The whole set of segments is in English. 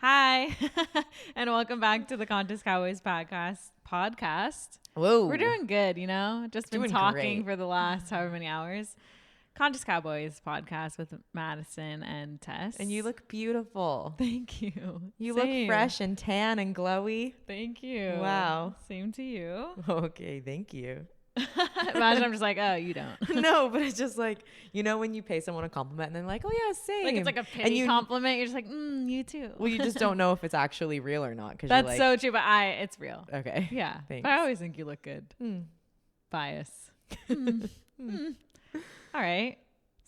Hi, and welcome back to the Contest Cowboys podcast. Whoa. We're doing good, you know? Just been Doing talking great. for the last however many hours. Contest Cowboys podcast with Madison and Tess. And you look beautiful. Thank you. You Same. look fresh and tan and glowy. Thank you. Wow. Same to you. Okay, thank you. Imagine I'm just like, oh, you don't. No, but it's just like, you know, when you pay someone a compliment and they're like, oh yeah, same. Like it's like a pity compliment. You're just like, you too. Well, you just don't know if it's actually real or not. That's you're like, so true, but it's real. Okay. Yeah. Thanks. But I always think you look good. Bias. All right.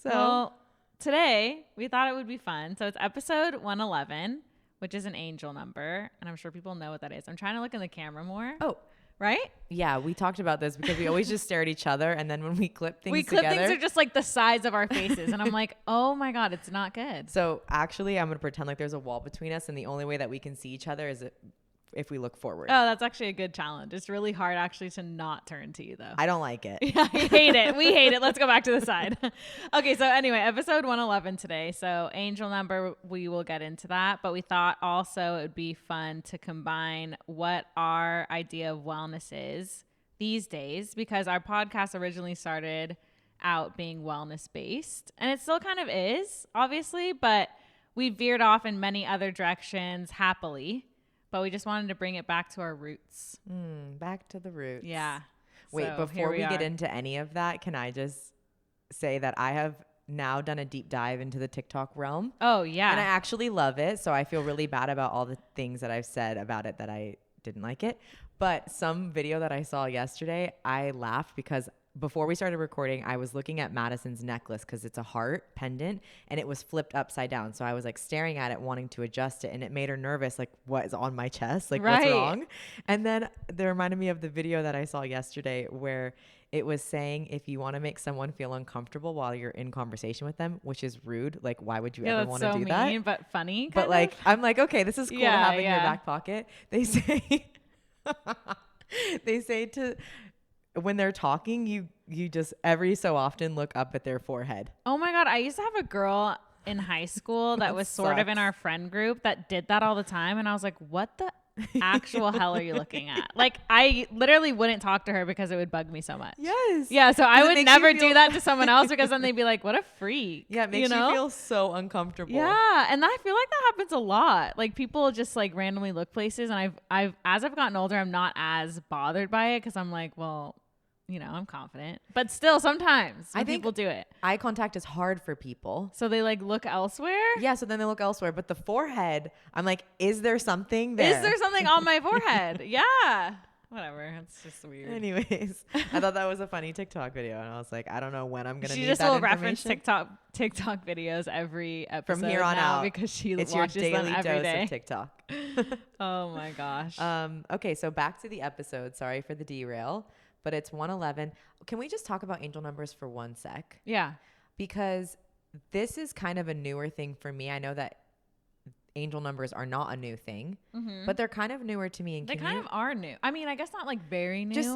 So today we thought it would be fun. So it's episode 111, which is an angel number. And I'm sure people know what that is. I'm trying to look in the camera more. Oh. Right? Yeah, we talked about this because we always just stare at each other. And then when we clip things things together, are just like the size of our faces. And I'm like, oh my God, it's not good. So actually, I'm going to pretend like there's a wall between us. And the only way that we can see each other is if we look forward. Oh, that's actually a good challenge. It's really hard actually to not turn to you though. I don't like it. Yeah, I hate it. We hate it. Let's go back to the side. Okay, so anyway, episode 111 today. So angel number, we will get into that. But we thought also it would be fun to combine what our idea of wellness is these days, because our podcast originally started out being wellness based. And it still kind of is, obviously, but we veered off in many other directions happily. But we just wanted to bring it back to our roots. Back to the roots. Yeah. Wait, So before we get into any of that, can I just say that I have now done a deep dive into the TikTok realm? Oh, yeah. And I actually love it. So I feel really bad about all the things that I've said about it that I didn't like it. But some video that I saw yesterday, I laughed because before we started recording, I was looking at Madison's necklace because it's a heart pendant and it was flipped upside down. So I was like staring at it, wanting to adjust it, and it made her nervous. Like, what is on my chest? Like, Right. What's wrong? And then that reminded me of the video that I saw yesterday where it was saying if you want to make someone feel uncomfortable while you're in conversation with them, which is rude, like, why would you ever want to do that? Mean, but funny. But like, I'm like, okay, this is cool to have in your back pocket. They say, when they're talking, you just every so often look up at their forehead. Oh my God. I used to have a girl in high school that was sort of in our friend group that did that all the time. And I was like, what the actual hell are you looking at? Like, I literally wouldn't talk to her because it would bug me so much. Yes. Yeah. So I would never do that to someone else because then they'd be like, what a freak. Yeah. It makes you feel so uncomfortable. Yeah. And I feel like that happens a lot. Like, people just like randomly look places. And as I've gotten older, I'm not as bothered by it because I'm like, well, you know, I'm confident, but still sometimes I think people do it. Eye contact is hard for people. So they like look elsewhere. Yeah. So then they look elsewhere, but the forehead, I'm like, is there something there? Is there something on my forehead? Yeah. Whatever. It's just weird. Anyways, I thought that was a funny TikTok video. And I was like, I don't know when I'm going to need that She just will information. reference TikTok videos every episode from here on out because she it's watches your daily them every dose day. of TikTok. Oh my gosh. Okay. So back to the episode. Sorry for the derail. But it's 111. Can we just talk about angel numbers for 1 sec? Yeah. Because this is kind of a newer thing for me. I know that angel numbers are not a new thing, but they're kind of newer to me. And they kind of are new. I mean, I guess not like very new. Just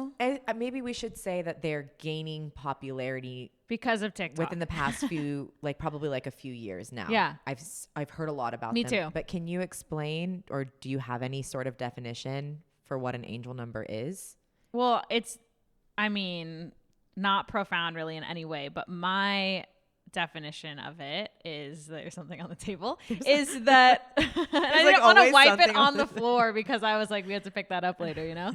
maybe we should say that they're gaining popularity because of TikTok within the past few, like probably like a few years now. Yeah. I've heard a lot about them. Me too. But can you explain, or do you have any sort of definition for what an angel number is? Well, I mean, not profound really in any way, but my definition of it is there's something on the table is that I didn't want to wipe it on the floor because I was like, we have to pick that up later, you know?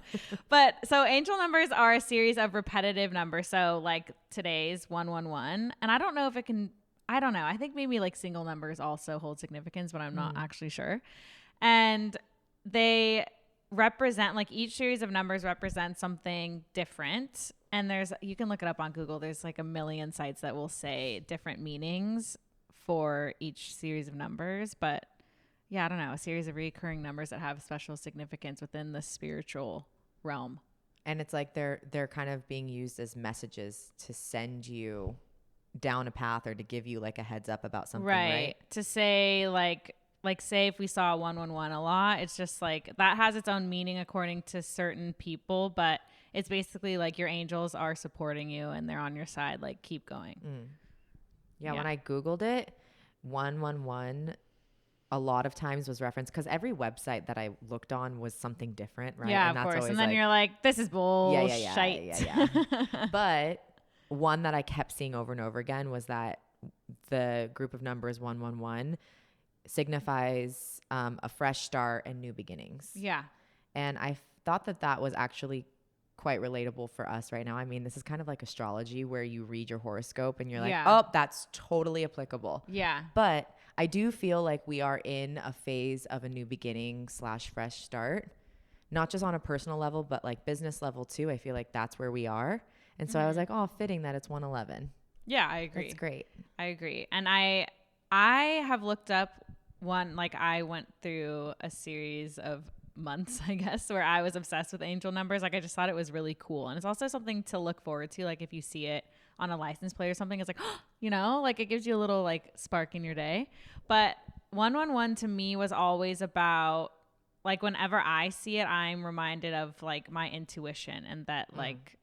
But so angel numbers are a series of repetitive numbers. So like today's 111. And I don't know if it can, I don't know. I think maybe like single numbers also hold significance, but I'm not actually sure. And they represent, like, each series of numbers represents something different, and you can look it up on Google. There's like a million sites that will say different meanings for each series of numbers, but yeah, I don't know, a series of recurring numbers that have special significance within the spiritual realm. And it's like they're kind of being used as messages to send you down a path or to give you like a heads up about something, right? To say like say if we saw 111 a lot, it's just like that has its own meaning according to certain people, but it's basically like your angels are supporting you and they're on your side, like keep going. Yeah, when I Googled it, 111 a lot of times was referenced because every website that I looked on was something different, right? Yeah, and of that's course. always And then like, you're like, this is bullshit. yeah. But one that I kept seeing over and over again was that the group of numbers 111 signifies a fresh start and new beginnings. Yeah. And I thought that was actually quite relatable for us right now. I mean, this is kind of like astrology where you read your horoscope and you're like, oh, that's totally applicable. Yeah. But I do feel like we are in a phase of a new beginning / fresh start, not just on a personal level, but like business level too. I feel like that's where we are. And so I was like, oh, fitting that it's 111. Yeah, I agree. That's great. I agree. And I have looked up one, like I went through a series of months, I guess, where I was obsessed with angel numbers. Like I just thought it was really cool. And it's also something to look forward to. Like if you see it on a license plate or something, it's like, you know, like it gives you a little like spark in your day. But 111 to me was always about, like whenever I see it, I'm reminded of like my intuition and that like,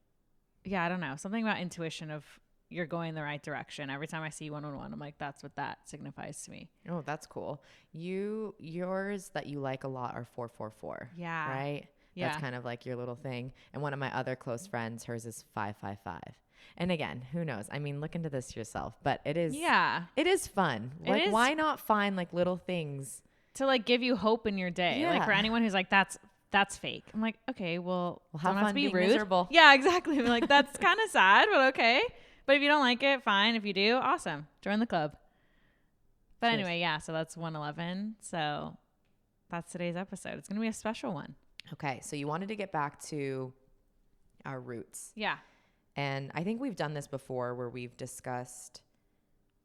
yeah, I don't know, something about intuition of you're going the right direction. Every time I see 111, I'm like, that's what that signifies to me. Oh, that's cool. Yours that you like a lot are 444. Yeah. Right? Yeah. That's kind of like your little thing. And one of my other close friends, hers is 555. And again, who knows? I mean, look into this yourself, but it is fun. Like, why not find like little things to like give you hope in your day? Yeah. Like for anyone who's like, that's fake. I'm like, okay, well have don't have fun to be being rude. miserable. Yeah, exactly. I'm like, that's kind of sad, but okay. But if you don't like it, fine. If you do, awesome. Join the club. But anyway, yeah, so that's 111. So that's today's episode. It's going to be a special one. Okay, so you wanted to get back to our roots. Yeah. And I think we've done this before where we've discussed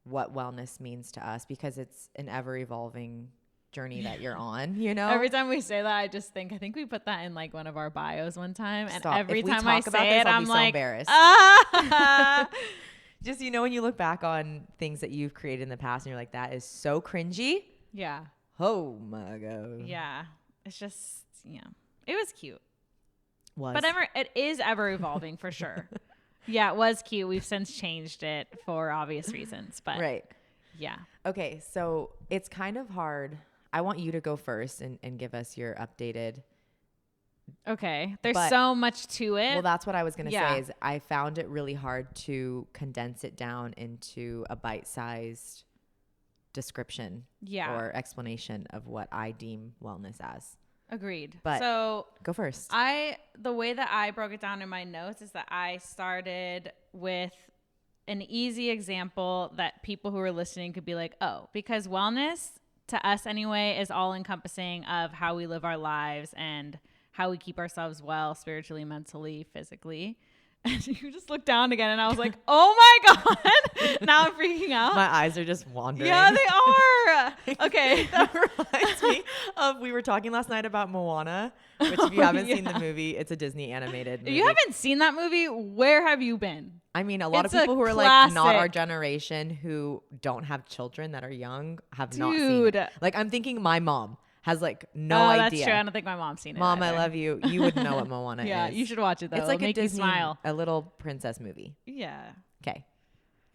what wellness means to us because it's an ever-evolving journey that you're on, you know? Every time we say that, I think we put that in like one of our bios one time. And Stop. every If we time talk I about say this, it, I'll I'm be so like, embarrassed. Just, you know, when you look back on things that you've created in the past and you're like, that is so cringy. Yeah. Oh my God. Yeah. It's just, yeah. It was cute. But it is ever evolving for sure. Yeah, it was cute. We've since changed it for obvious reasons, but right. Yeah. Okay, so it's kind of hard. I want you to go first and give us your updated. Okay. There's so much to it. Well, that's what I was going to say is I found it really hard to condense it down into a bite-sized description or explanation of what I deem wellness as. Agreed. But so go first. The way that I broke it down in my notes is that I started with an easy example that people who are listening could be like, oh, because wellness to us anyway is all encompassing of how we live our lives and how we keep ourselves well spiritually, mentally, physically. And you just looked down again and I was like, oh my God. Now I'm freaking out. My eyes are just wandering. Yeah, they are. Okay. That reminds me of, we were talking last night about Moana, which if you haven't seen the movie, it's a Disney animated movie. If you haven't seen that movie, where have you been? I mean, a lot It's of people who are classic. like not our generation who don't have children that are young have not seen it. Like I'm thinking my mom has like no idea. That's true. I don't think my mom's seen it. Mom, either. I love you. You would know what Moana is. Yeah, you should watch it though. It's like It'll make a Disney, you smile. a little princess movie. Yeah. Okay.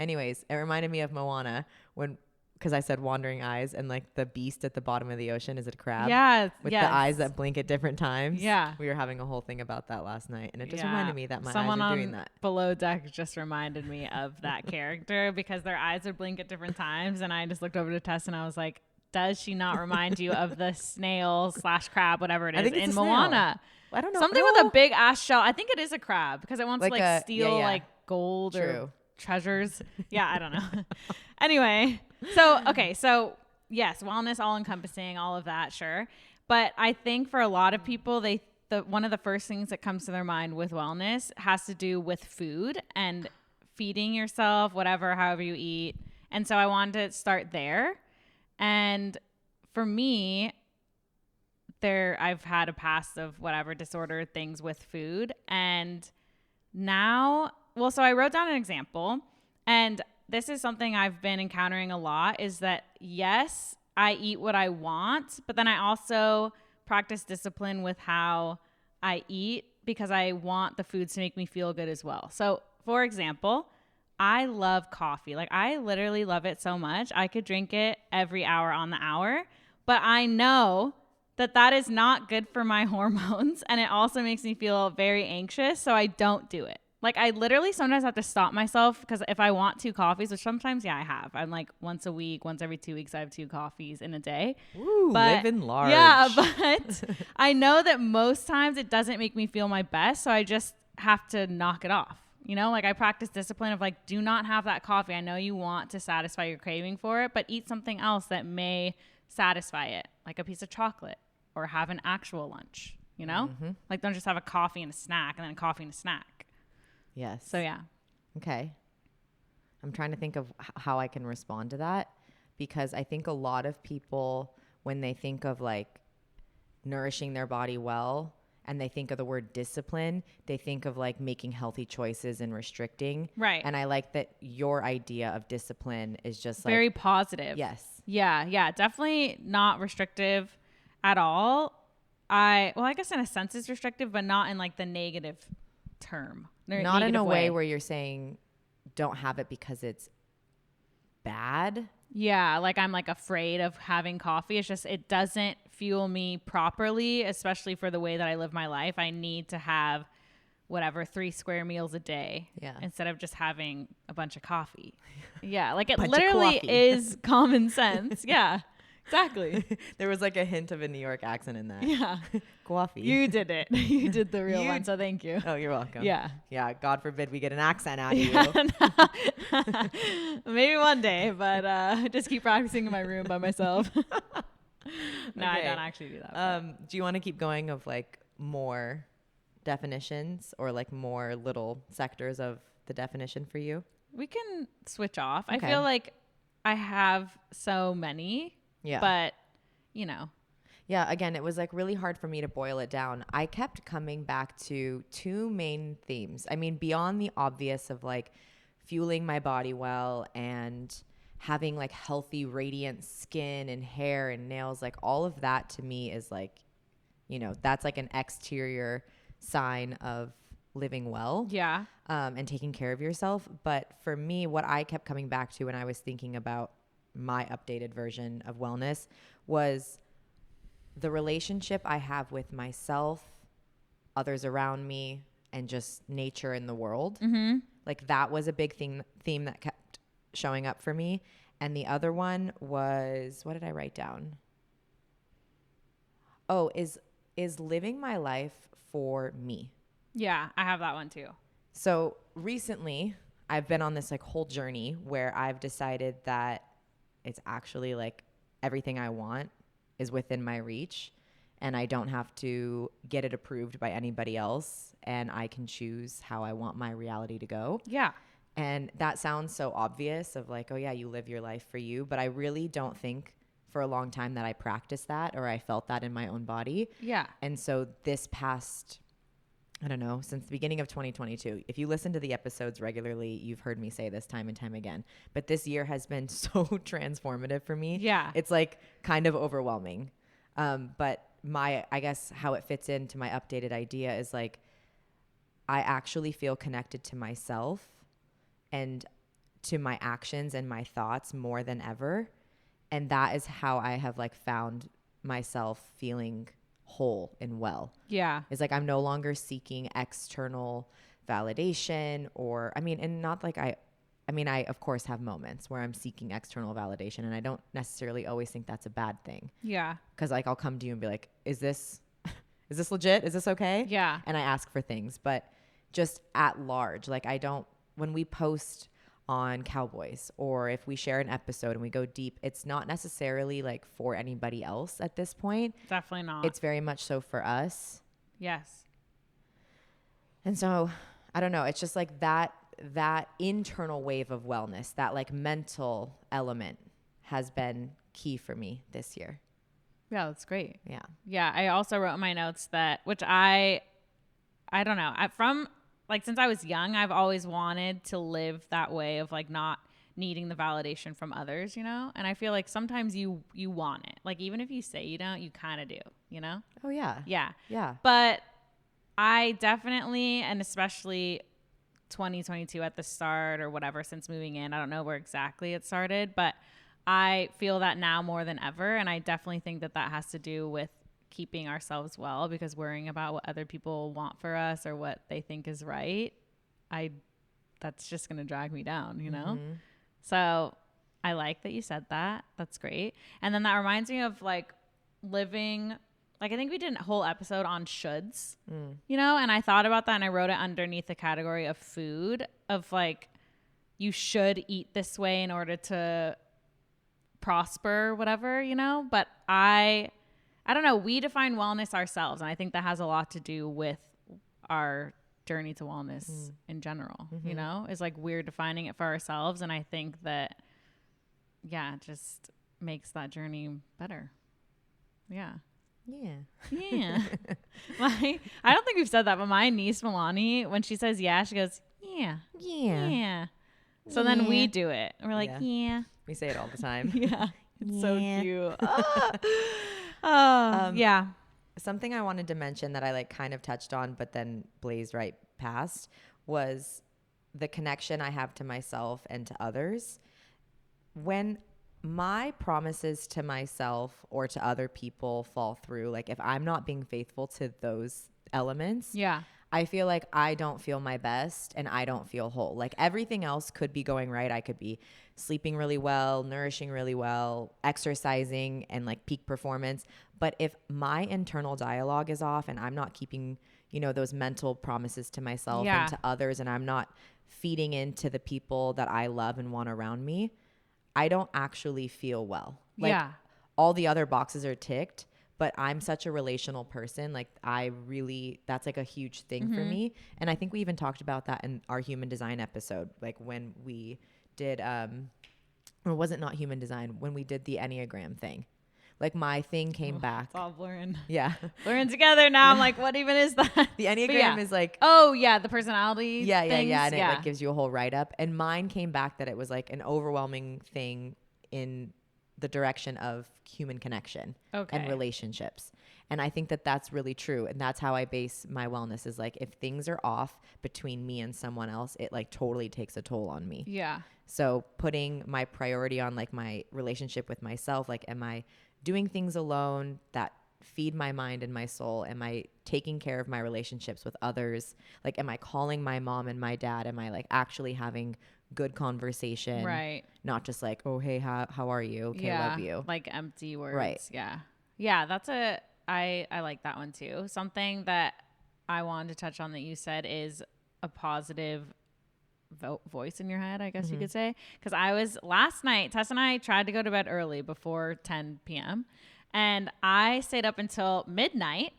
Anyways, it reminded me of Moana because I said wandering eyes and like the beast at the bottom of the ocean is it a crab? Yeah. With the eyes that blink at different times. Yeah. We were having a whole thing about that last night and it just reminded me that my Someone eyes are doing that. Below Deck just reminded me of that character because their eyes would blink at different times and I just looked over to Tess and I was like, does she not remind you of the snail / crab, whatever it is, in Moana? I don't know. Something with a big ass shell. I think it is a crab because it wants to like steal like gold or treasures. Yeah, I don't know. Anyway, so yes, wellness, all encompassing, all of that, sure. But I think for a lot of people, one of the first things that comes to their mind with wellness has to do with food and feeding yourself, however you eat. And so I wanted to start there. And for me, I've had a past of whatever disorder things with food. And now, so I wrote down an example. And this is something I've been encountering a lot is that, yes, I eat what I want, but then I also practice discipline with how I eat because I want the foods to make me feel good as well. So, for example, I love coffee. Like I literally love it so much. I could drink it every hour on the hour, but I know that is not good for my hormones. And it also makes me feel very anxious. So I don't do it. Like I literally sometimes have to stop myself because if I want 2 coffees, which sometimes, yeah, I have. I'm like once a week, once every 2 weeks, I have 2 coffees in a day. Ooh, living large. Yeah, but I know that most times it doesn't make me feel my best. So I just have to knock it off. You know, like I practice discipline of like, do not have that coffee. I know you want to satisfy your craving for it, but eat something else that may satisfy it, like a piece of chocolate or have an actual lunch, you know? Mm-hmm. Like don't just have a coffee and a snack and then a coffee and a snack. Yes. So yeah. Okay. I'm trying to think of how I can respond to that because I think a lot of people, when they think of like nourishing their body well and they think of the word discipline, they think of like making healthy choices and restricting. Right. And I like that your idea of discipline is just like very positive. Yes. Yeah. Yeah. Definitely not restrictive at all. I guess in a sense it's restrictive, but not in like the negative term. Not in a way where you're saying don't have it because it's bad. Yeah, like I'm like afraid of having coffee. It's just it doesn't fuel me properly, especially for the way that I live my life. I need to have whatever 3 square meals a day instead of just having a bunch of coffee. Yeah, like it literally is common sense. Yeah. Exactly. There was like a hint of a New York accent in that. Yeah. Coffee. You did it. You did the real one, so thank you. Oh, you're welcome. Yeah. Yeah. God forbid we get an accent out of you. Maybe one day, but just keep practicing in my room by myself. No, okay. I don't actually do that. Do you want to keep going of like more definitions or like more little sectors of the definition for you? We can switch off. Okay. I feel like I have so many. Yeah. But, you know. Yeah, again, it was like really hard for me to boil it down. I kept coming back to 2 main themes. I mean, beyond the obvious of like fueling my body well and having like healthy, radiant skin and hair and nails, like all of that to me is like, you know, that's like an exterior sign of living well. Yeah. And taking care of yourself. But for me, what I kept coming back to when I was thinking about my updated version of wellness was the relationship I have with myself, others around me, and just nature in the world. Mm-hmm. Like that was a big theme that kept showing up for me. And the other one was, what did I write down? Oh, is living my life for me. Yeah, I have that one too. So recently I've been on this like whole journey where I've decided that it's actually like everything I want is within my reach and I don't have to get it approved by anybody else and I can choose how I want my reality to go. Yeah. And that sounds so obvious of like, oh yeah, you live your life for you. But I really don't think for a long time that I practiced that or I felt that in my own body. Yeah. And so this past, I don't know, since the beginning of 2022, if you listen to the episodes regularly, you've heard me say this time and time again, but this year has been so transformative for me. Yeah. It's like kind of overwhelming. But I guess how it fits into my updated idea is like, I actually feel connected to myself and to my actions and my thoughts more than ever. And that is how I have like found myself feeling whole and well. Yeah. It's like I'm no longer seeking external validation or, I mean, and not like I of course have moments where I'm seeking external validation and I don't necessarily always think that's a bad thing. Yeah. Cause like I'll come to you and be like, is this legit? Is this okay? Yeah. And I ask for things, but just at large, like when we post on Cowboys or if we share an episode and we go deep, it's not necessarily like for anybody else at this point. Definitely not. It's very much so for us. Yes. And so I don't know. It's just like that internal wave of wellness, that like mental element has been key for me this year. Yeah, that's great. Yeah. Yeah. I also wrote in my notes that, which I don't know. Since I was young, I've always wanted to live that way of like not needing the validation from others, you know? And I feel like sometimes you want it. Like even if you say you don't, you kind of do, you know? Oh yeah. Yeah. Yeah. But I definitely, and especially 2022 at the start or whatever, since moving in, I don't know where exactly it started, but I feel that now more than ever. And I definitely think that has to do with keeping ourselves well, because worrying about what other people want for us or what they think is right, that's just going to drag me down, you know? Mm-hmm. So I like that you said that. That's great. And then that reminds me of like living, like I think we did a whole episode on shoulds, you know, and I thought about that and I wrote it underneath the category of food, of like, you should eat this way in order to prosper, whatever, you know? But I don't know. We define wellness ourselves. And I think that has a lot to do with our journey to wellness in general, you know, is like we're defining it for ourselves. And I think that, yeah, it just makes that journey better. Yeah. Yeah. Like, I don't think we've said that, but my niece Milani, when she says yeah, she goes, yeah. So then we do it. And we're like, yeah. We say it all the time. Yeah. It's so cute. Yeah. Something I wanted to mention that I like kind of touched on, but then blazed right past, was the connection I have to myself and to others. When my promises to myself or to other people fall through, like if I'm not being faithful to those elements, I feel like I don't feel my best and I don't feel whole. Like everything else could be going right. I could be sleeping really well, nourishing really well, exercising and like peak performance. But if my internal dialogue is off and I'm not keeping, you know, those mental promises to myself and to others, and I'm not feeding into the people that I love and want around me, I don't actually feel well. Like all the other boxes are ticked, but I'm such a relational person. Like that's like a huge thing for me. And I think we even talked about that in our human design episode. Like when we did, or was it not human design? When we did the Enneagram thing. Like my thing came back. It's all blurring. Yeah. Blurring together now. I'm like, what even is that? The Enneagram is like. Oh, yeah. The personality. Yeah. And it like gives you a whole write-up. And mine came back that it was like an overwhelming thing in the direction of human connection and relationships. And I think that that's really true. And that's how I base my wellness, is like if things are off between me and someone else, it like totally takes a toll on me. Yeah. So putting my priority on like my relationship with myself, like am I doing things alone that feed my mind and my soul? Am I taking care of my relationships with others? Like, am I calling my mom and my dad? Am I like actually having good conversation? Right. Not just like, oh, hey, how are you? Okay, I love you. Like empty words. Right. Yeah. Yeah. I like that one too. Something that I wanted to touch on that you said is a positive voice in your head, I guess you could say. Because last night, Tess and I tried to go to bed early before 10 p.m. And I stayed up until midnight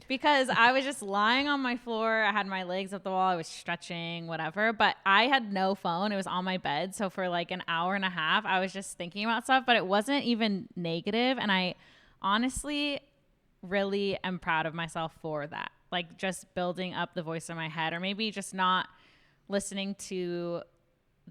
because I was just lying on my floor. I had my legs up the wall. I was stretching, whatever. But I had no phone. It was on my bed. So for like an hour and a half, I was just thinking about stuff. But it wasn't even negative. And I honestly really am proud of myself for that. Like just building up the voice in my head, or maybe just not listening to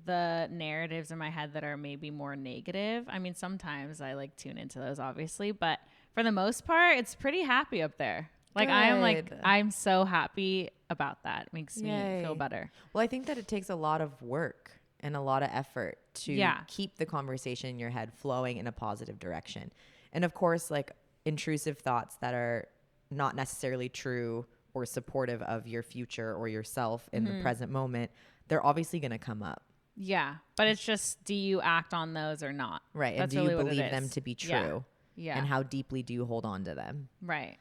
the narratives in my head that are maybe more negative. I mean, sometimes I like tune into those, obviously, but for the most part, it's pretty happy up there. Like I'm so happy about that. It makes me feel better. Well, I think that it takes a lot of work and a lot of effort to keep the conversation in your head flowing in a positive direction. And of course, like intrusive thoughts that are not necessarily true or supportive of your future or yourself in the present moment, they're obviously going to come up. Yeah. But it's just, do you act on those or not? Right. That's and do really you believe them to be true? Yeah. And how deeply do you hold on to them? Right.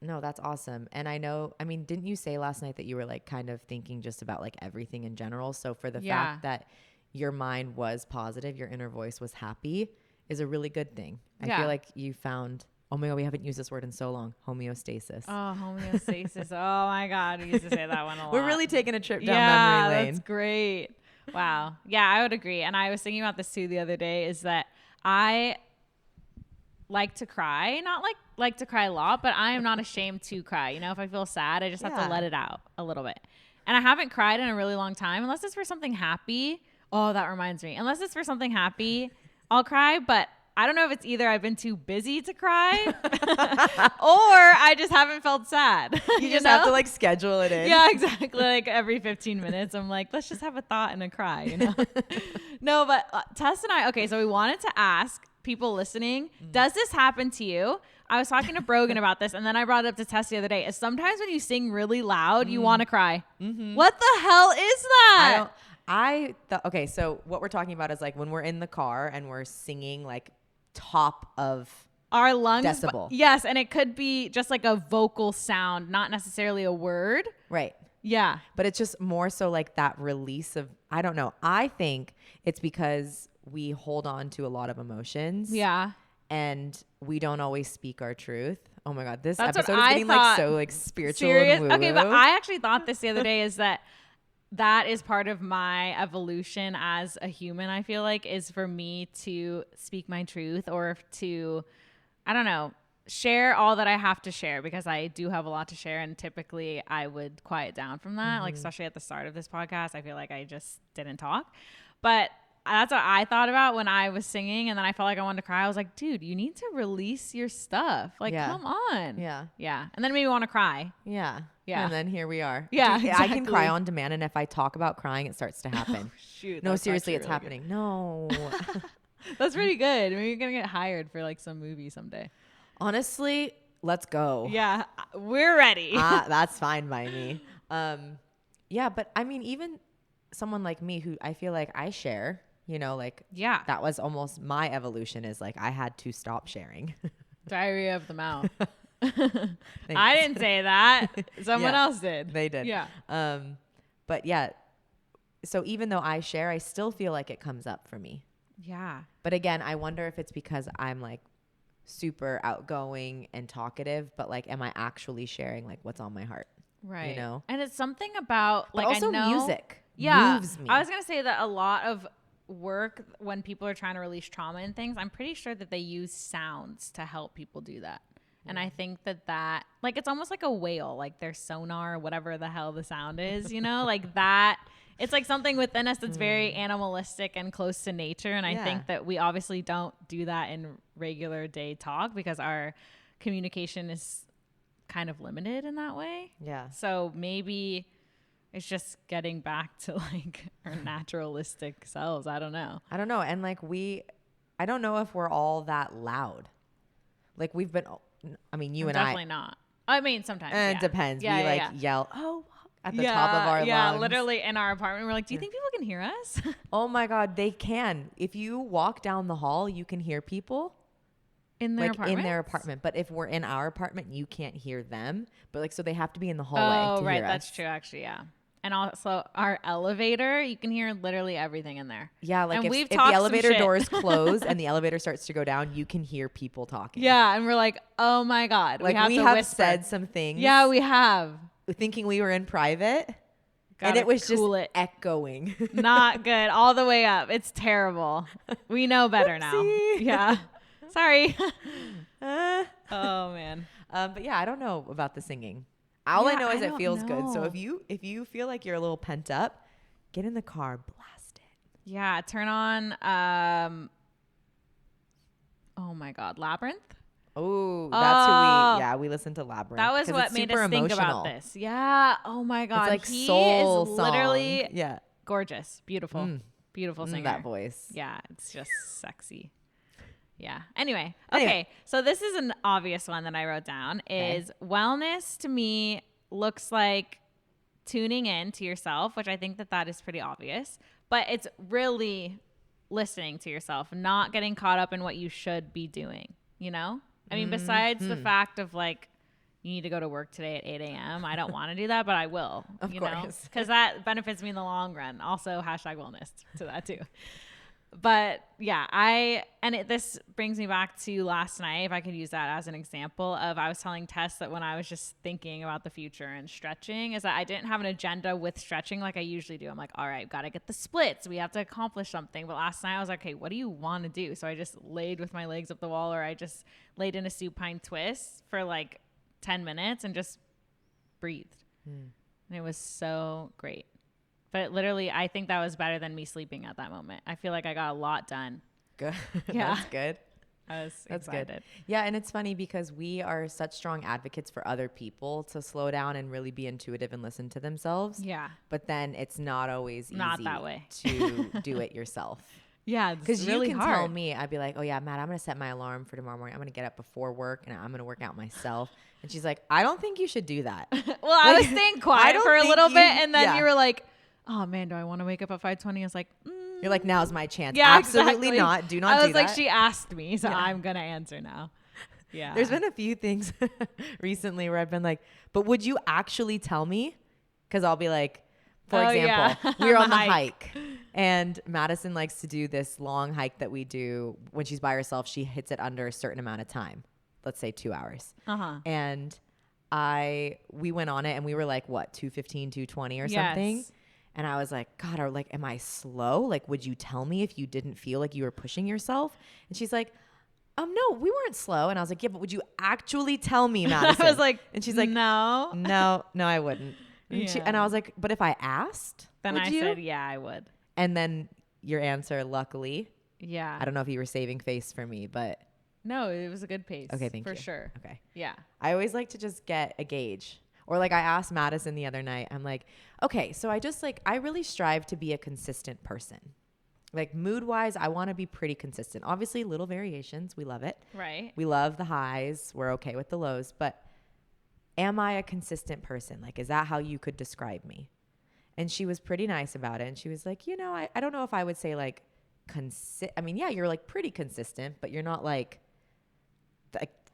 No, that's awesome. And I know, I mean, didn't you say last night that you were like kind of thinking just about like everything in general? So for the fact that your mind was positive, your inner voice was happy, is a really good thing. I feel like you found, oh my God, we haven't used this word in so long, homeostasis. Oh, homeostasis. Oh my God. We used to say that one a lot. We're really taking a trip down memory lane. That's great. Wow. Yeah, I would agree. And I was thinking about this too the other day, is that I like to cry, not like to cry a lot, but I am not ashamed to cry. You know, if I feel sad, I just have to let it out a little bit. And I haven't cried in a really long time, unless it's for something happy. Oh, that reminds me. Unless it's for something happy, I'll cry, but I don't know if it's either I've been too busy to cry or I just haven't felt sad. You just have to like schedule it in. Yeah, exactly. Like every 15 minutes, I'm like, let's just have a thought and a cry, you know? No, but Tess and I, okay, so we wanted to ask people listening, does this happen to you? I was talking to Brogan about this, and then I brought it up to Tess the other day. Is sometimes when you sing really loud, you want to cry. What the hell is that? Okay, so what we're talking about is like when we're in the car and we're singing like top of our lungs. Decibel. Yes, and it could be just like a vocal sound, not necessarily a word. Right. Yeah. But it's just more so like that release of, I don't know. I think it's because we hold on to a lot of emotions. Yeah. And we don't always speak our truth. Oh my God, this That's episode is getting like so like spiritual and woo-woo. Okay, but I actually thought this the other day is that is part of my evolution as a human, I feel like, is for me to speak my truth or to, I don't know, share all that I have to share, because I do have a lot to share, and typically I would quiet down from that, like especially at the start of this podcast. I feel like I just didn't talk. But that's what I thought about when I was singing, and then I felt like I wanted to cry. I was like, dude, you need to release your stuff. Like, come on. Yeah. Yeah. And then it made me want to cry. Yeah. Yeah. And then here we are. Yeah, Dude, exactly. I can cry on demand, and if I talk about crying, it starts to happen. Shoot. No, that's seriously, actually it's really happening. No. That's pretty good. Maybe you're going to get hired for like some movie someday. Honestly, let's go. Yeah. We're ready. That's fine by me. Yeah, but I mean, even someone like me who I feel like I share, you know, like, yeah, that was almost my evolution, is like I had to stop sharing. Diarrhea of the mouth. I didn't say that. Someone else did. They did. Yeah. But yeah, so even though I share, I still feel like it comes up for me. Yeah. But again, I wonder if it's because I'm like super outgoing and talkative, but like, am I actually sharing like what's on my heart? Right. You know? And it's something about like, but also I know, music moves me. I was going to say that a lot of work, when people are trying to release trauma and things, I'm pretty sure that they use sounds to help people do that. And I think that like, it's almost like a whale, like their sonar, whatever the hell the sound is, you know, like that. It's like something within us that's very animalistic and close to nature. And I think that we obviously don't do that in regular day talk, because our communication is kind of limited in that way. Yeah. So maybe it's just getting back to like our naturalistic selves. I don't know. And like I don't know if we're all that loud. Like we've been, I mean, you and definitely not. I mean, sometimes. It depends. Yeah, we yeah, like yeah. yell, oh, at the top of our lungs. Yeah, literally in our apartment. We're like, do you think people can hear us? Oh my God, they can. If you walk down the hall, you can hear people. In their apartment? In their apartment. But if we're in our apartment, you can't hear them. But like, so they have to be in the hallway to right. hear us. That's true, actually, yeah. And also our elevator, you can hear literally everything in there. Yeah, like and if the elevator doors close and the elevator starts to go down, you can hear people talking. Yeah, and we're like, oh my God. Like we have said some things. Yeah, we have. Thinking we were in private. Gotta and it was just it. echoing. Not good. All the way up. It's terrible. We know better now. Yeah. Sorry. Oh, man. But yeah, I don't know about the singing. All I know is it feels good. So if you feel like you're a little pent up, get in the car, blast it. Yeah, turn on oh my God, Labyrinth. Oh, that's who we listened to Labyrinth. That was what made us think about this. Yeah. Oh my God. It's like he soul is literally song. gorgeous. Beautiful. Beautiful singer. That voice. Yeah, it's just sexy. Yeah. Anyway. Okay. So this is an obvious one that I wrote down is wellness to me looks like tuning in to yourself, which I think that is pretty obvious, but it's really listening to yourself, not getting caught up in what you should be doing, you know? I mean, besides the fact of like, you need to go to work today at 8 a.m. I don't want to do that, but I will, of course. Because that benefits me in the long run. Also, #wellness to that too. But yeah, this brings me back to last night, if I could use that as an example of, I was telling Tess that when I was just thinking about the future and stretching, is that I didn't have an agenda with stretching like I usually do. I'm like, all right, got to get the splits. We have to accomplish something. But last night I was like, okay, what do you want to do? So I just laid with my legs up the wall, or I just laid in a supine twist for like 10 minutes and just breathed. And it was so great. But literally, I think that was better than me sleeping at that moment. I feel like I got a lot done. Good. Yeah. That's good. I was That's excited. good. Yeah, and it's funny because we are such strong advocates for other people to slow down and really be intuitive and listen to themselves. Yeah. But then it's not always Not easy that way. to do it yourself. Yeah, Because really you can hard. tell me, I'd be like, oh yeah, Matt, I'm going to set my alarm for tomorrow morning. I'm going to get up before work and I'm going to work out myself. And she's like, I don't think you should do that. Well, I was staying quiet for a little bit, and then you were like, oh man, do I want to wake up at 5:20? I was like, You're like, now's my chance. Yeah, Absolutely exactly. not. Do not do that. I was like, she asked me, so I'm going to answer now. Yeah. There's been a few things recently where I've been like, but would you actually tell me? Because I'll be like, for example, we were on the hike and Madison likes to do this long hike that we do when she's by herself. She hits it under a certain amount of time, let's say 2 hours. And we went on it and we were like, what, 2:15, 2:20 or something. And I was like, God, am I slow? Like, would you tell me if you didn't feel like you were pushing yourself? And she's like, no, we weren't slow. And I was like, yeah, but would you actually tell me, Madison? I was like, and she's like, no, I wouldn't. And I was like, but if I asked, then would I you? said, yeah, I would. And then your answer, luckily, yeah. I don't know if you were saving face for me, but no, it was a good pace. Okay, thank you. For sure. Okay. Yeah. I always like to just get a gauge. Or like I asked Madison the other night, I'm like, okay, so I really strive to be a consistent person. Like mood wise, I want to be pretty consistent. Obviously, little variations. We love it. Right. We We love the highs. We're okay with the lows. But am I a consistent person? Like, is that how you could describe me? And she was pretty nice about it. And she was like, I don't know if I would say like, I mean, yeah, you're like pretty consistent, but you're not like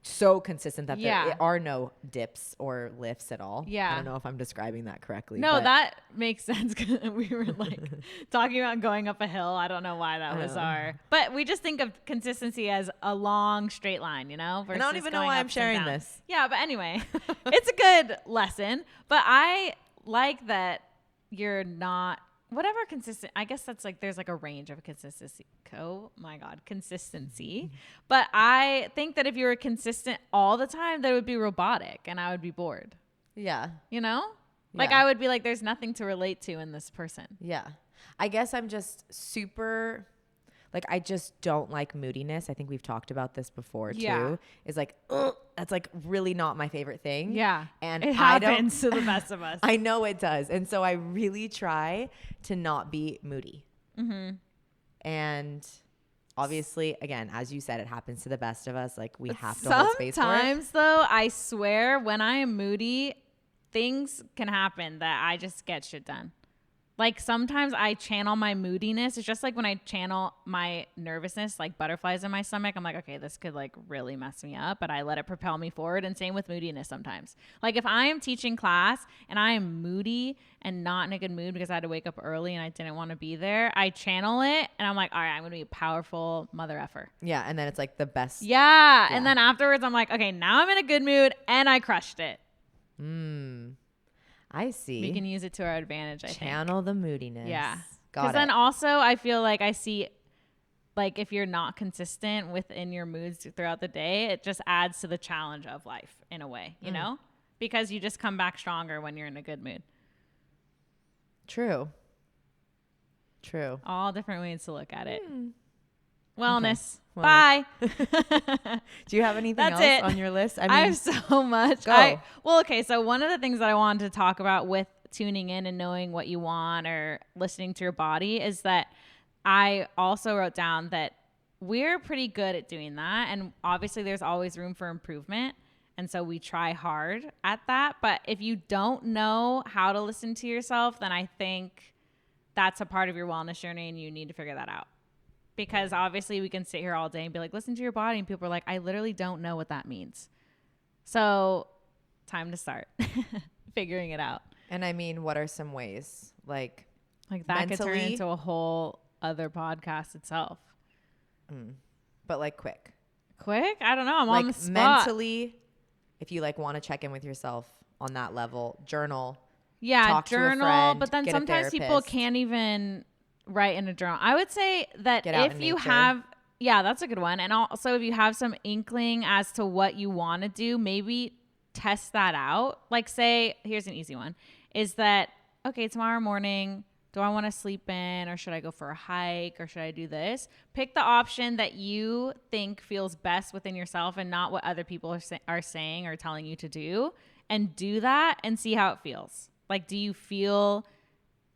so consistent that there are no dips or lifts at all. Yeah. I don't know if I'm describing that correctly. No, that makes sense. Cause we were like talking about going up a hill. I don't know why that was but we just think of consistency as a long straight line, And I don't even know why I'm sharing this. Yeah. But anyway, it's a good lesson, but I like that you're not whatever consistent. I guess that's like, there's like a range of consistency. Consistency. But I think that if you were consistent all the time, that would be robotic and I would be bored. Yeah. Like I would be like, there's nothing to relate to in this person. Yeah. I guess I'm just super, like, I just don't like moodiness. I think we've talked about this before too. Is like, that's like really not my favorite thing. Yeah. And it happens to the best of us. I know it does. And so I really try to not be moody. And obviously, again, as you said, it happens to the best of us. Like we have to hold space for it. Sometimes though, I swear when I am moody, things can happen that I just get shit done. Like sometimes I channel my moodiness. It's just like when I channel my nervousness, like butterflies in my stomach. I'm like, okay, this could like really mess me up, but I let it propel me forward. And same with moodiness sometimes. Like if I am teaching class and I am moody and not in a good mood because I had to wake up early and I didn't want to be there, I channel it and I'm like, all right, I'm going to be a powerful mother effer. Yeah. And then it's like the best. Yeah. And then afterwards I'm like, okay, now I'm in a good mood and I crushed it. I see. We can use it to our advantage, I think. Channel the moodiness. Yeah. Got Because it. then also I feel like I see, like if you're not consistent within your moods throughout the day, it just adds to the challenge of life in a way, you know? Because you just come back stronger when you're in a good mood. True. All different ways to look at it. Wellness. Okay. Bye. Do you have anything That's else it. on your list? I have so much. Go. Okay. So one of the things that I wanted to talk about with tuning in and knowing what you want or listening to your body is that I also wrote down that we're pretty good at doing that. And obviously there's always room for improvement. And so we try hard at that. But if you don't know how to listen to yourself, then I think that's a part of your wellness journey and you need to figure that out. Because obviously we can sit here all day and be like, listen to your body. And people are like, I literally don't know what that means. So time to start figuring it out. And I mean, what are some ways? Like that mentally, could turn into a whole other podcast itself. But like quick. I don't know. I'm like on the spot. Mentally, if you like want to check in with yourself on that level, journal. Yeah, talk journal. To a friend, but then get sometimes people can't even write in a journal. I would say that if you have, that's a good one. And also if you have some inkling as to what you want to do, maybe test that out. Like say, here's an easy one, is that, okay, tomorrow morning, do I want to sleep in, or should I go for a hike, or should I do this? Pick the option that you think feels best within yourself and not what other people are saying or telling you to do, and do that and see how it feels. Like, do you feel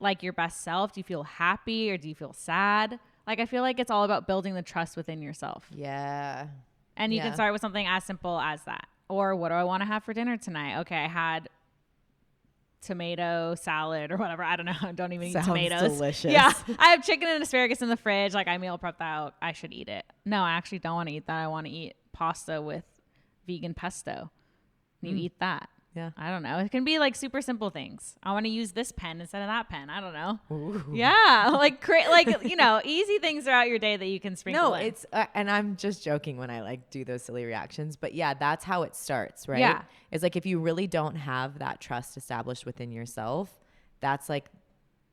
like your best self? Do you feel happy, or do you feel sad? Like, I feel like it's all about building the trust within yourself. Yeah. And you can start with something as simple as that. Or what do I want to have for dinner tonight? Okay, I had tomato salad or whatever. I don't know. I don't even eat tomatoes. Delicious. Yeah. I have chicken and asparagus in the fridge. Like, I meal prepped out. I should eat it. No, I actually don't want to eat that. I want to eat pasta with vegan pesto. You eat that. Yeah. I don't know. It can be like super simple things. I want to use this pen instead of that pen. I don't know. Ooh. Yeah. Like, easy things throughout your day that you can sprinkle in. It's, and I'm just joking when I like do those silly reactions, but yeah, that's how it starts, right? Yeah. It's like, if you really don't have that trust established within yourself, that's like,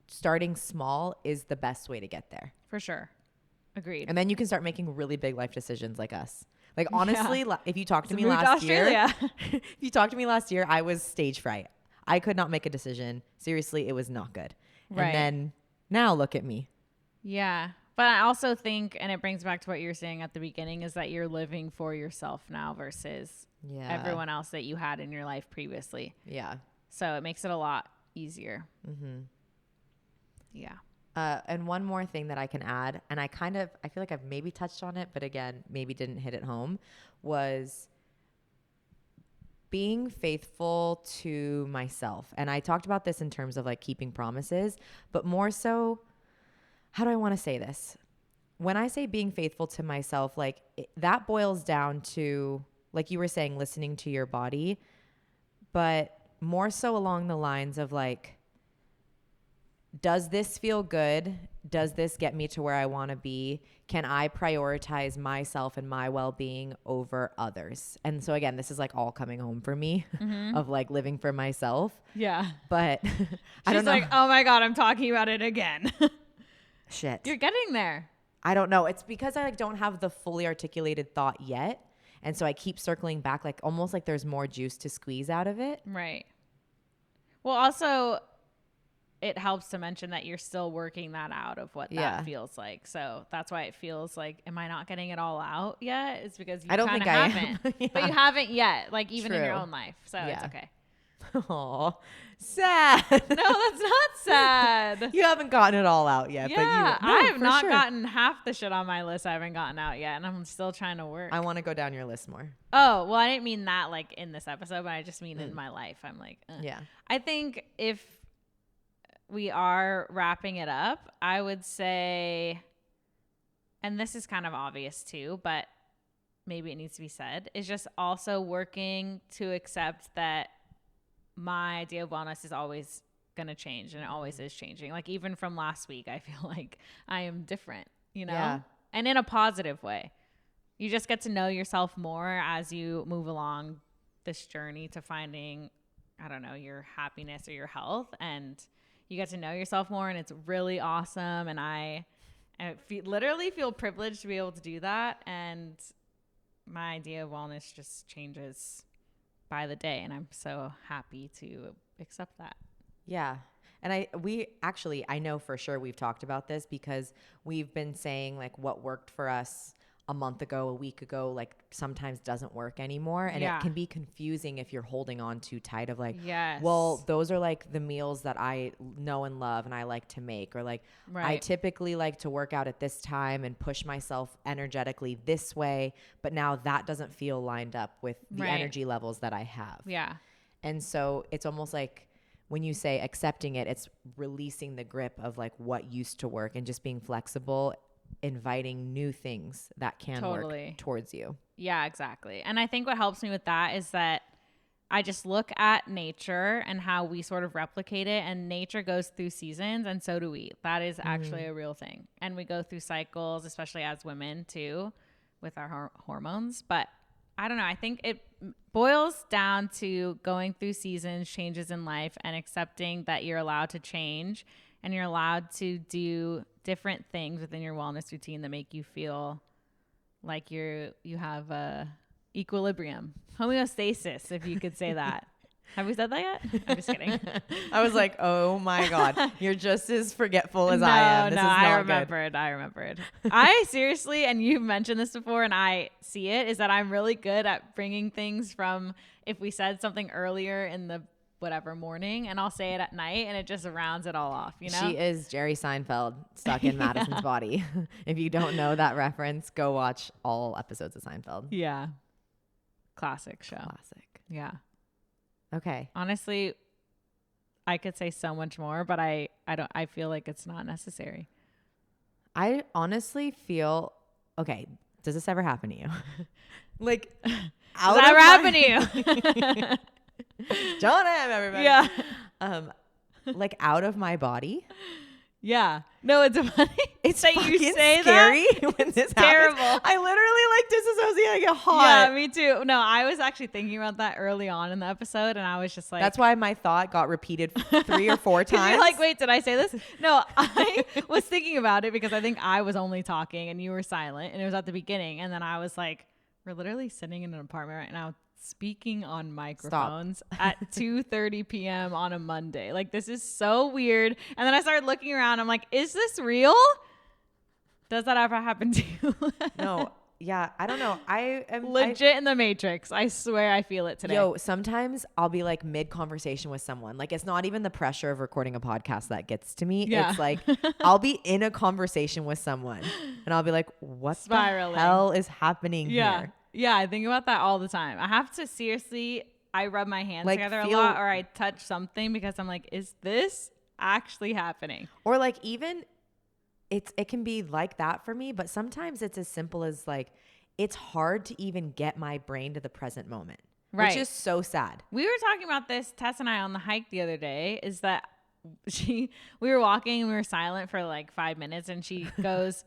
starting small is the best way to get there. For sure. Agreed. And then you can start making really big life decisions like us. Like, honestly, if you talked to me last year, if you talked to me last year, I was stage fright. I could not make a decision. Seriously, it was not good. Right. And then now look at me. Yeah. But I also think, and it brings back to what you were saying at the beginning, is that you're living for yourself now versus everyone else that you had in your life previously. Yeah. So it makes it a lot easier. Mm-hmm. Yeah. And one more thing that I can add, and I feel like I've maybe touched on it, but again, maybe didn't hit it home, was being faithful to myself. And I talked about this in terms of like keeping promises, but more so, how do I want to say this? When I say being faithful to myself, like that boils down to, like you were saying, listening to your body, but more so along the lines of like, does this feel good? Does this get me to where I want to be? Can I prioritize myself and my well-being over others? And so again, this is like all coming home for me of like living for myself. Yeah. But I don't know. She's like, oh my God, I'm talking about it again. Shit. You're getting there. I don't know. It's because I like don't have the fully articulated thought yet. And so I keep circling back, like almost like there's more juice to squeeze out of it. Right. Well, also, it helps to mention that you're still working that out of what that feels like. So that's why it feels like, am I not getting it all out yet? It's because you kind of haven't. But you haven't yet, like even in your own life. So it's okay. Oh, sad. No, that's not sad. You haven't gotten it all out yet. Yeah, but I have not gotten half the shit on my list I haven't gotten out yet. And I'm still trying to work. I want to go down your list more. Oh, well, I didn't mean that like in this episode, but I just mean in my life. I'm like, yeah. I think if we are wrapping it up, I would say, and this is kind of obvious too, but maybe it needs to be said, is just also working to accept that my idea of wellness is always going to change, and it always is changing. Like even from last week, I feel like I am different, and in a positive way. You just get to know yourself more as you move along this journey to finding, I don't know, your happiness or your health, and you get to know yourself more, and it's really awesome. And I literally feel privileged to be able to do that. And my idea of wellness just changes by the day. And I'm so happy to accept that. Yeah. And I know for sure we've talked about this because we've been saying like what worked for us a month ago, a week ago, like sometimes doesn't work anymore. And it can be confusing if you're holding on too tight of like, well, those are like the meals that I know and love and I like to make, or like, I typically like to work out at this time and push myself energetically this way. But now that doesn't feel lined up with the energy levels that I have. Yeah. And so it's almost like when you say accepting it, it's releasing the grip of like what used to work and just being flexible, inviting new things that can work towards you. Yeah, exactly. And I think what helps me with that is that I just look at nature and how we sort of replicate it, and nature goes through seasons, and so do we. That is actually a real thing. And we go through cycles, especially as women too, with our hormones. But I don't know. I think it boils down to going through seasons, changes in life, and accepting that you're allowed to change and you're allowed to do different things within your wellness routine that make you feel like you have equilibrium, homeostasis, if you could say that. Have we said that yet? I'm just kidding. I was like, oh my God, you're just as forgetful as I am. This is not I good. remembered. I seriously, and you've mentioned this before and I see it, is that I'm really good at bringing things from if we said something earlier in the whatever morning and I'll say it at night and it just rounds it all off, you know? She is Jerry Seinfeld stuck in Madison's body. If you don't know that reference, go watch all episodes of Seinfeld. Yeah. Classic show. Classic. Yeah. Okay. Honestly, I could say so much more, but I feel like it's not necessary. I honestly feel, okay, does this ever happen to you? Like, does that ever happen to you? John M, everybody. Yeah. Like out of my body. Yeah. No, it's funny. It's that fucking you say scary that. when this terrible. happens. I literally like disassociate. I get hot. Yeah, me too. No, I was actually thinking about that early on in the episode, and I was just like, that's why my thought got repeated 3 or 4 times. You're like, wait, did I say this? No, I was thinking about it because I think I was only talking and you were silent, and it was at the beginning, and then I was like, we're literally sitting in an apartment right now speaking on microphones at 2:30 p.m. on a Monday. Like, this is so weird. And then I started looking around. I'm like, is this real? Does that ever happen to you? No. Yeah. I don't know. I am legit in the Matrix. I swear I feel it today. Yo, sometimes I'll be like mid conversation with someone. Like, it's not even the pressure of recording a podcast that gets to me. Yeah. It's like I'll be in a conversation with someone and I'll be like, what Spiraling. the hell is happening here? Yeah, I think about that all the time. I have to seriously, I rub my hands Like, together a lot, or I touch something because I'm like, is this actually happening? Or like even it can be like that for me, but sometimes it's as simple as like it's hard to even get my brain to the present moment. Right. Which is so sad. We were talking about this, Tess and I, on the hike the other day, is that we were walking and we were silent for like 5 minutes and she goes,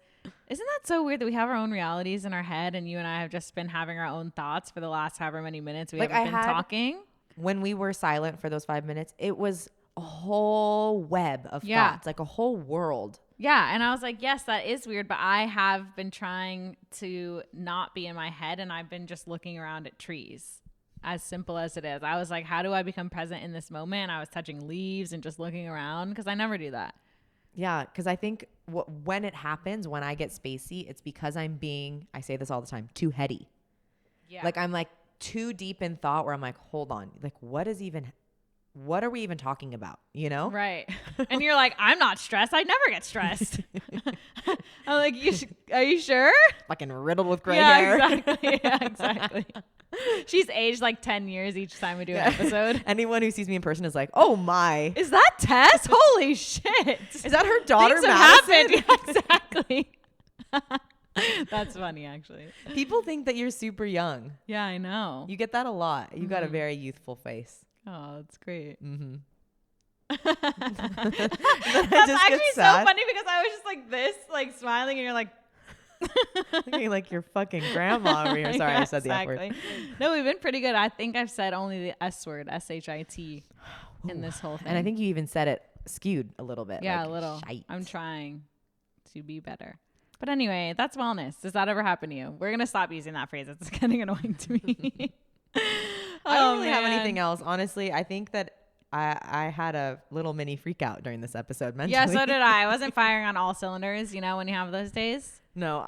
isn't that so weird that we have our own realities in our head and you and I have just been having our own thoughts for the last however many minutes we haven't been talking? When we were silent for those 5 minutes, it was a whole web of thoughts, like a whole world. Yeah. And I was like, yes, that is weird, but I have been trying to not be in my head and I've been just looking around at trees. As simple as it is. I was like, how do I become present in this moment? I was touching leaves and just looking around because I never do that. Yeah, because I think when it happens, when I get spacey, it's because I'm being, I say this all the time, too heady. Yeah. Like I'm like too deep in thought where I'm like, hold on, like what are we even talking about? You know? Right. And you're like, I'm not stressed. I never get stressed. I'm like, are you sure? Fucking riddled with gray hair. Exactly. Yeah, exactly. She's aged like 10 years each time we do an episode. Anyone who sees me in person is like, oh my. Is that Tess? Holy shit. Is that her daughter, Things Madison? have happened. Yeah, exactly. That's funny, actually. People think that you're super young. Yeah, I know. You get that a lot. You got a very youthful face. Oh, that's great. Mm-hmm. That's actually so funny because I was just like this, like smiling, and you're like, looking like your fucking grandma over here. Sorry, yeah, I said the F word. No, we've been pretty good. I think I've said only the S word, S-H-I-T, in this whole thing. And I think you even said it skewed a little bit. Yeah, like, a little. shite. I'm trying to be better. But anyway, that's wellness. Does that ever happen to you? We're going to stop using that phrase. It's getting annoying to me. I don't really have anything else. Honestly, I think that I had a little mini freak out during this episode mentally. Yeah, so did I. I wasn't firing on all cylinders, you know, when you have those days. No,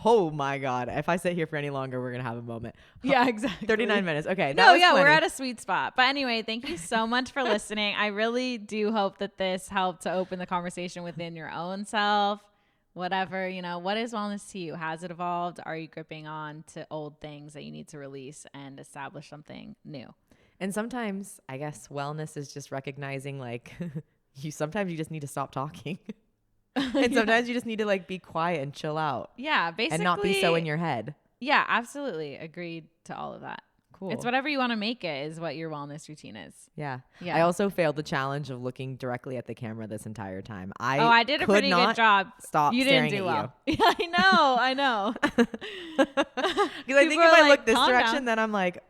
oh my God. If I sit here for any longer, we're going to have a moment. Yeah, exactly. 39 minutes. Okay. No, yeah, we're at a sweet spot. But anyway, thank you so much for listening. I really do hope that this helped to open the conversation within your own self. Whatever, you know, what is wellness to you? Has it evolved? Are you gripping on to old things that you need to release and establish something new? And sometimes I guess wellness is just recognizing like sometimes you just need to stop talking. And sometimes you just need to like be quiet and chill out. Yeah, basically. And not be so in your head. Yeah, absolutely. Agreed to all of that. Cool. It's whatever you want to make it is what your wellness routine is. Yeah. I also failed the challenge of looking directly at the camera this entire time. I did a pretty good job. Stop you staring didn't do at well. you. Yeah, I know. Because I think if I look this direction, then I'm like,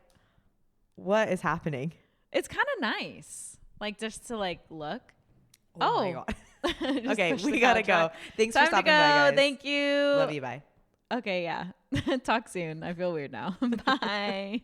what is happening? It's kind of nice. Like just to like look. Oh my God. Okay, we gotta go. Thanks Time for stopping to go. by, guys. Thank you. Love you. Bye. Okay, yeah. Talk soon. I feel weird now. Bye.